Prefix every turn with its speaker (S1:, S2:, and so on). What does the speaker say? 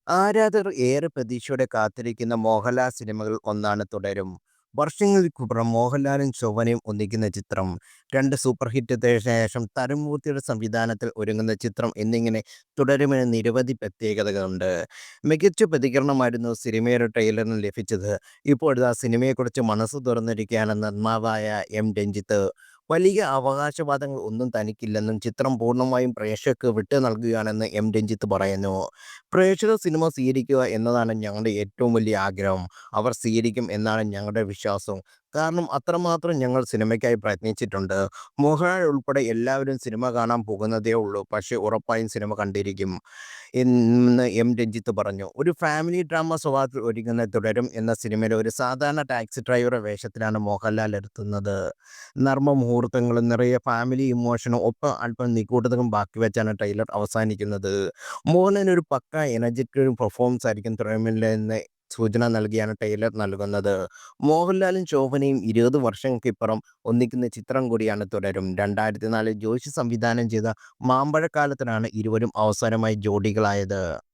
S1: ആരാധകർ ഏറെ പ്രതീക്ഷയോടെ കാത്തിരിക്കുന്ന മോഹൻലാൽ സിനിമകൾ ഒന്നാണ് തുടരും. വർഷങ്ങൾക്കിപ്പുറം മോഹൻലാലും ശോഭനയും ഒന്നിക്കുന്ന ചിത്രം, രണ്ട് സൂപ്പർ ഹിറ്റിന് ശേഷം തരുൺമൂർത്തിയുടെ സംവിധാനത്തിൽ ഒരുങ്ങുന്ന ചിത്രം എന്നിങ്ങനെ തുടരുമെന്ന് നിരവധി പ്രത്യേകതകളുണ്ട്. മികച്ച പ്രതികരണമായിരുന്നു സിനിമയുടെ ട്രെയിലറിന് ലഭിച്ചത്. ഇപ്പോഴിതാ സിനിമയെക്കുറിച്ച് മനസ്സ് തുറന്നിരിക്കുകയാണ് നിർമ്മാതാവായ എം. രഞ്ജിത്ത്. വലിയ അവകാശവാദങ്ങൾ ഒന്നും തനിക്കില്ലെന്നും ചിത്രം പൂർണ്ണമായും പ്രേക്ഷകർക്ക് വിട്ടു നൽകുകയാണെന്ന് എം. രഞ്ജിത്ത് പറയുന്നു. പ്രേക്ഷകർ സിനിമ സ്വീകരിക്കുക എന്നതാണ് ഞങ്ങളുടെ ഏറ്റവും വലിയ ആഗ്രഹം. അവർ സ്വീകരിക്കും എന്നാണ് ഞങ്ങളുടെ വിശ്വാസം. കാരണം അത്രമാത്രം ഞങ്ങൾ സിനിമയ്ക്കായി പ്രയത്നിച്ചിട്ടുണ്ട്. മോഹൻലാൽ ഉൾപ്പെടെ എല്ലാവരും സിനിമ കാണാൻ പോകുന്നതേ ഉള്ളൂ. പക്ഷേ ഉറപ്പായും സിനിമ കണ്ടിരിക്കും എന്ന് എം. രഞ്ജിത്ത് പറഞ്ഞു. ഒരു ഫാമിലി ഡ്രാമ സ്വഭാവത്തിൽ ഒരുങ്ങുന്ന തുടരും എന്ന സിനിമയിലെ ഒരു സാധാരണ ടാക്സി ഡ്രൈവറുടെ വേഷത്തിലാണ് മോഹൻലാൽ എത്തുന്നത്. നർമ്മ മുഹൂർത്തങ്ങളും നിറയെ ഫാമിലി ഇമോഷനും ഒപ്പം അല്പം നിഗൂഢതകളും ബാക്കി വെച്ചാണ് ട്രെയിലർ അവസാനിക്കുന്നത്. മോഹൻലാൽ ഒരു പക്ക എനർജറ്റിക് പെർഫോമൻസ് ആയിരിക്കും തുടരുമെന്ന് സൂചന നൽകിയാണ് ട്രെയിലർ നൽകുന്നത്. മോഹൻലാലും ശോഭനയും 20 വർഷങ്ങൾക്കിപ്പുറം ഒന്നിക്കുന്ന ചിത്രം കൂടിയാണ് തുടരും. 2004 ജോഷി സംവിധാനം ചെയ്ത മാമ്പഴക്കാലത്തിലാണ് ഇരുവരും അവസാനമായി ജോഡികളായത്.